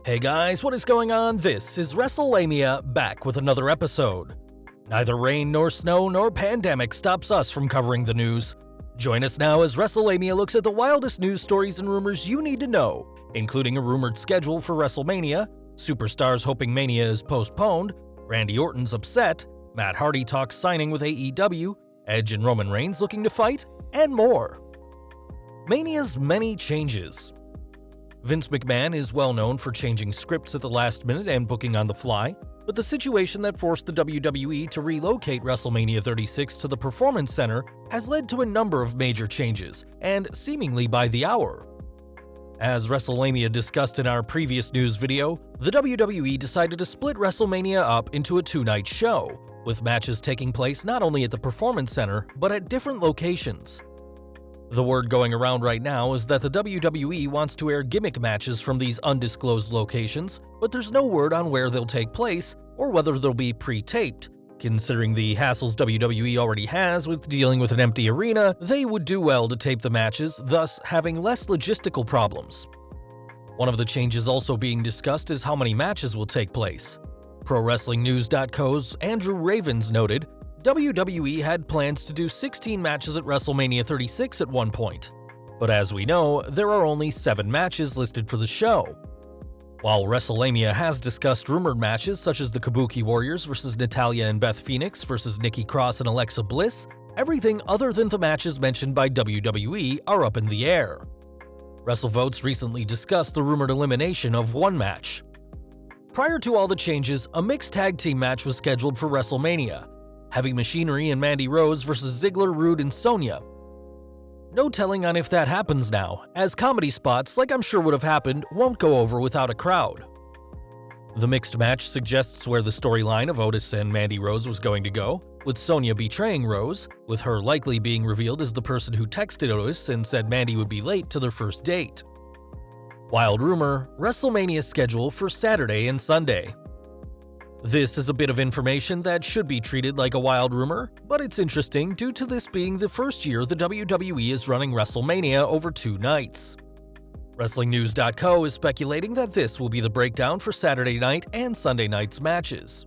Hey guys, what is going on? This is Wrestlelamia back with another episode. Neither rain nor snow nor pandemic stops us from covering the news. Join us now as Wrestlelamia looks at the wildest news stories and rumors you need to know, including a rumored schedule for Wrestlemania, superstars hoping Mania is postponed, Randy Orton's upset, Matt Hardy talks signing with AEW, Edge and Roman Reigns looking to fight, and more. Mania's many changes. Vince McMahon is well known for changing scripts at the last minute and booking on the fly, but the situation that forced the WWE to relocate WrestleMania 36 to the Performance Center has led to a number of major changes, and seemingly by the hour. As Wrestlelamia discussed in our previous news video, the WWE decided to split WrestleMania up into a two-night show, with matches taking place not only at the Performance Center, but at different locations. The word going around right now is that the WWE wants to air gimmick matches from these undisclosed locations, but there's no word on where they'll take place or whether they'll be pre-taped. Considering the hassles WWE already has with dealing with an empty arena, they would do well to tape the matches, thus having less logistical problems. One of the changes also being discussed is how many matches will take place. ProWrestlingNews.co's Andrew Ravens noted, WWE had plans to do 16 matches at WrestleMania 36 at one point, but as we know, there are only 7 matches listed for the show. While Wrestlelamia has discussed rumored matches such as the Kabuki Warriors vs Natalya and Beth Phoenix vs Nikki Cross and Alexa Bliss, everything other than the matches mentioned by WWE are up in the air. WrestleVotes recently discussed the rumored elimination of one match. Prior to all the changes, a mixed tag team match was scheduled for WrestleMania, Heavy Machinery and Mandy Rose vs Ziggler, Rude, and Sonya. No telling on if that happens now, as comedy spots, like I'm sure would have happened, won't go over without a crowd. The mixed match suggests where the storyline of Otis and Mandy Rose was going to go, with Sonya betraying Rose, with her likely being revealed as the person who texted Otis and said Mandy would be late to their first date. Wild rumor, WrestleMania schedule for Saturday and Sunday. This is a bit of information that should be treated like a wild rumor, but it's interesting due to this being the first year the WWE is running WrestleMania over 2 nights. WrestlingNews.co is speculating that this will be the breakdown for Saturday night and Sunday night's matches.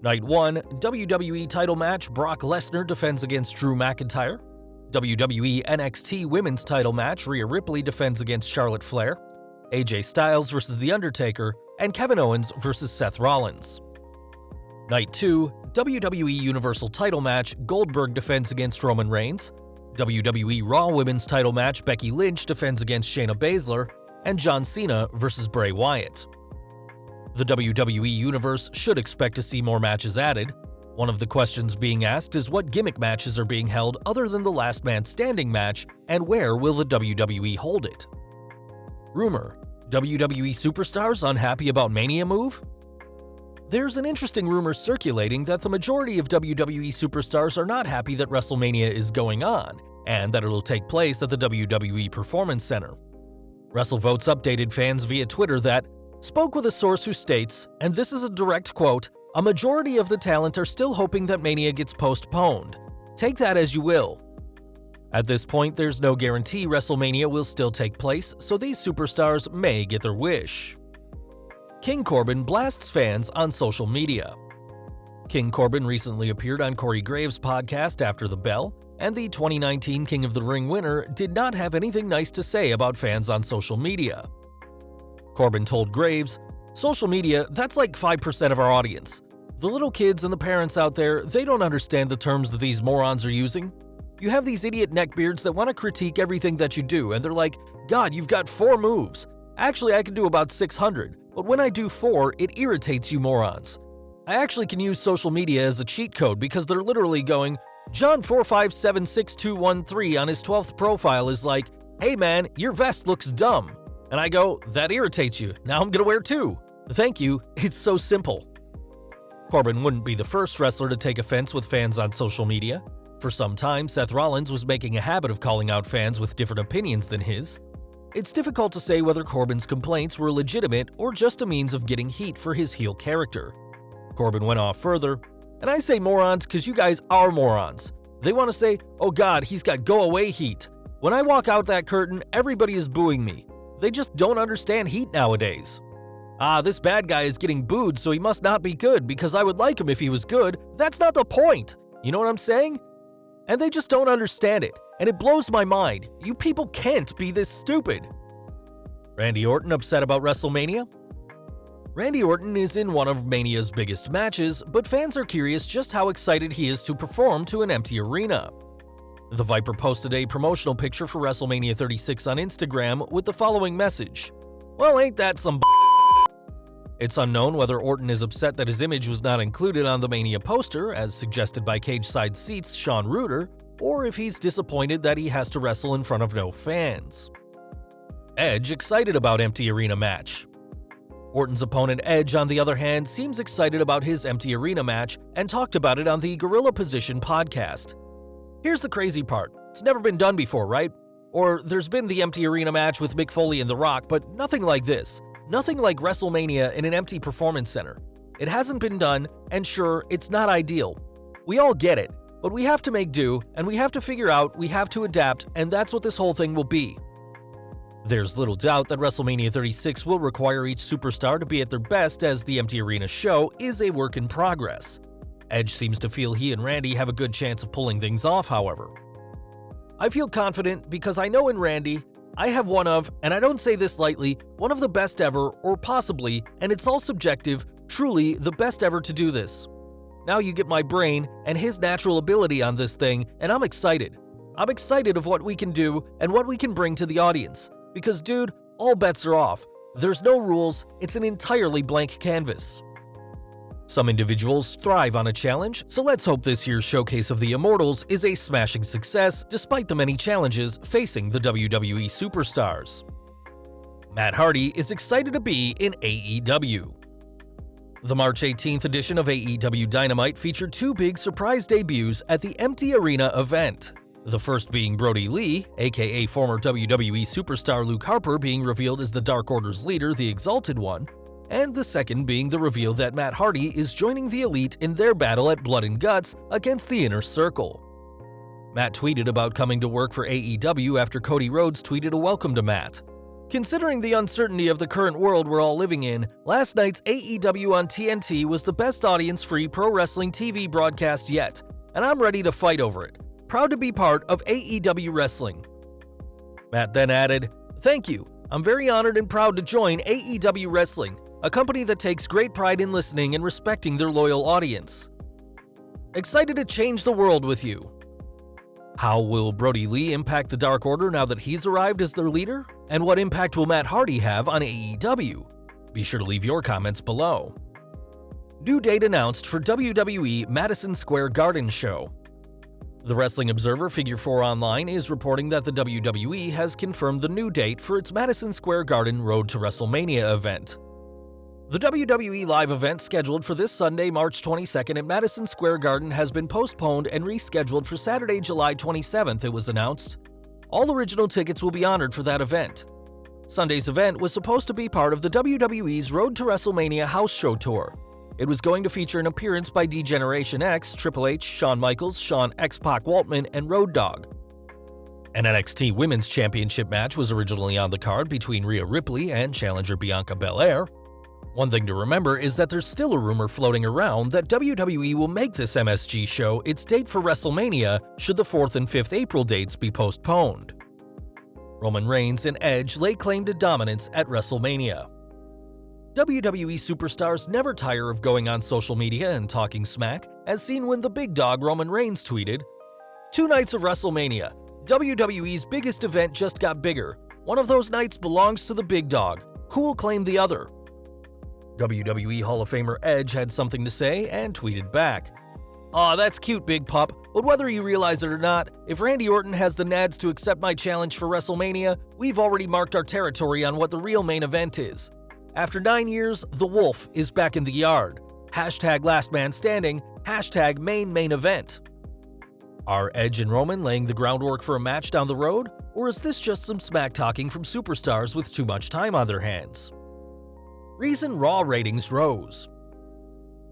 Night 1, WWE title match, Brock Lesnar defends against Drew McIntyre. WWE NXT Women's title match, Rhea Ripley defends against Charlotte Flair. AJ Styles vs The Undertaker, and Kevin Owens vs Seth Rollins. Night 2, WWE Universal title match, Goldberg defends against Roman Reigns. WWE Raw Women's title match, Becky Lynch defends against Shayna Baszler, and John Cena vs Bray Wyatt. The WWE Universe should expect to see more matches added. One of the questions being asked is what gimmick matches are being held other than the Last Man Standing match, and where will the WWE hold it? Rumor: WWE superstars unhappy about Mania move? There's an interesting rumor circulating that the majority of WWE superstars are not happy that WrestleMania is going on, and that it'll take place at the WWE Performance Center. WrestleVotes updated fans via Twitter that, spoke with a source who states, and this is a direct quote, "A majority of the talent are still hoping that Mania gets postponed. Take that as you will." At this point, there's no guarantee WrestleMania will still take place, so these superstars may get their wish. King Corbin blasts fans on social media. King Corbin recently appeared on Corey Graves' podcast After the Bell, and the 2019 King of the Ring winner did not have anything nice to say about fans on social media. Corbin told Graves, "Social media, that's like 5% of our audience. The little kids and the parents out there, they don't understand the terms that these morons are using. You have these idiot neckbeards that want to critique everything that you do, and they're like, God, you've got 4 moves. Actually, I can do about 600, but when I do 4, it irritates you morons. I actually can use social media as a cheat code because they're literally going, John4576213 on his 12th profile is like, hey man, your vest looks dumb. And I go, that irritates you, now I'm gonna wear 2. Thank you, it's so simple." Corbin wouldn't be the first wrestler to take offense with fans on social media. For some time, Seth Rollins was making a habit of calling out fans with different opinions than his. It's difficult to say whether Corbin's complaints were legitimate or just a means of getting heat for his heel character. Corbin went off further, and I say morons because you guys are morons. They want to say, oh god, he's got go away heat. When I walk out that curtain, everybody is booing me. They just don't understand heat nowadays. This bad guy is getting booed, so he must not be good because I would like him if he was good. That's not the point. You know what I'm saying? And they just don't understand it, and it blows my mind. You people can't be this stupid. Randy Orton upset about Wrestlemania? Randy Orton is in one of Mania's biggest matches, but fans are curious just how excited he is to perform to an empty arena. The Viper posted a promotional picture for WrestleMania 36 on Instagram with the following message. Well, ain't that some b****? It's unknown whether Orton is upset that his image was not included on the Mania poster, as suggested by Cage Side Seats' Sean Reuter, or if he's disappointed that he has to wrestle in front of no fans. Edge excited about empty arena match. Orton's opponent Edge, on the other hand, seems excited about his empty arena match and talked about it on the Gorilla Position podcast. Here's the crazy part. It's never been done before, right? Or there's been the empty arena match with Mick Foley and The Rock, but nothing like this. Nothing like WrestleMania in an empty performance center. It hasn't been done, and sure, it's not ideal. We all get it, but we have to make do, and we have to figure out, we have to adapt, and that's what this whole thing will be. There's little doubt that WrestleMania 36 will require each superstar to be at their best, as the empty arena show is a work in progress. Edge seems to feel he and Randy have a good chance of pulling things off, however. I feel confident because I know in Randy, I have one of, and I don't say this lightly, one of the best ever, or possibly, and it's all subjective, truly the best ever to do this. Now you get my brain and his natural ability on this thing, and I'm excited. I'm excited of what we can do and what we can bring to the audience. Because dude, all bets are off. There's no rules, it's an entirely blank canvas. Some individuals thrive on a challenge, so let's hope this year's showcase of the Immortals is a smashing success despite the many challenges facing the WWE superstars. Matt Hardy is excited to be in AEW. The March 18th edition of AEW Dynamite featured two big surprise debuts at the Empty Arena event. The first being Brody Lee, aka former WWE superstar Luke Harper, being revealed as the Dark Order's leader, the Exalted One, and the second being the reveal that Matt Hardy is joining the Elite in their battle at Blood and Guts against the Inner Circle. Matt tweeted about coming to work for AEW after Cody Rhodes tweeted a welcome to Matt. Considering the uncertainty of the current world we're all living in, last night's AEW on TNT was the best audience-free pro wrestling TV broadcast yet, and I'm ready to fight over it. Proud to be part of AEW Wrestling. Matt then added, "Thank you. I'm very honored and proud to join AEW Wrestling, a company that takes great pride in listening and respecting their loyal audience. Excited to change the world with you." How will Brody Lee impact the Dark Order now that he's arrived as their leader? And what impact will Matt Hardy have on AEW? Be sure to leave your comments below. New date announced for WWE Madison Square Garden show. The Wrestling Observer Figure 4 Online is reporting that the WWE has confirmed the new date for its Madison Square Garden Road to WrestleMania event. The WWE live event scheduled for this Sunday, March 22nd at Madison Square Garden has been postponed and rescheduled for Saturday, July 27th, it was announced. All original tickets will be honored for that event. Sunday's event was supposed to be part of the WWE's Road to WrestleMania house show tour. It was going to feature an appearance by D-Generation X, Triple H, Shawn Michaels, Shawn X-Pac Waltman, and Road Dogg. An NXT Women's Championship match was originally on the card between Rhea Ripley and challenger Bianca Belair. One thing to remember is that there's still a rumor floating around that WWE will make this MSG show its date for WrestleMania should the 4th and 5th April dates be postponed. Roman Reigns and Edge lay claim to dominance at WrestleMania. WWE superstars never tire of going on social media and talking smack, as seen when the big dog Roman Reigns tweeted, "2 nights of WrestleMania. WWE's biggest event just got bigger. One of those nights belongs to the big dog. Who will claim the other?" WWE Hall of Famer Edge had something to say and tweeted back, "Aw, that's cute, big pup, but whether you realize it or not, if Randy Orton has the nads to accept my challenge for WrestleMania, we've already marked our territory on what the real main event is. After 9 years, the wolf is back in the yard. Hashtag last man standing, hashtag main event." Are Edge and Roman laying the groundwork for a match down the road, or is this just some smack talking from superstars with too much time on their hands? Reason Raw ratings rose.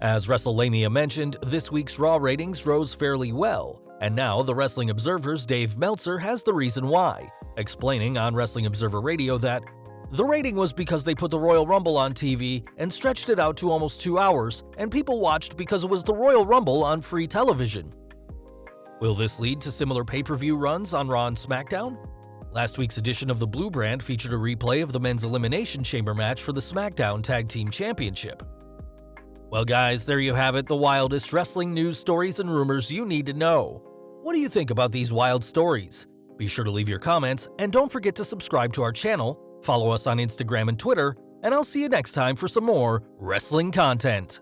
As Wrestlemania mentioned, this week's Raw ratings rose fairly well, and now the Wrestling Observer's Dave Meltzer has the reason why, explaining on Wrestling Observer Radio that The rating was because they put the Royal Rumble on TV and stretched it out to almost 2 hours, and people watched because it was the Royal Rumble on free television. Will this lead to similar pay-per-view runs on Raw and SmackDown? Last week's edition of the Blue Brand featured a replay of the men's Elimination Chamber match for the SmackDown Tag Team Championship. Well guys, there you have it, the wildest wrestling news stories and rumors you need to know. What do you think about these wild stories? Be sure to leave your comments, and don't forget to subscribe to our channel, follow us on Instagram and Twitter, and I'll see you next time for some more wrestling content.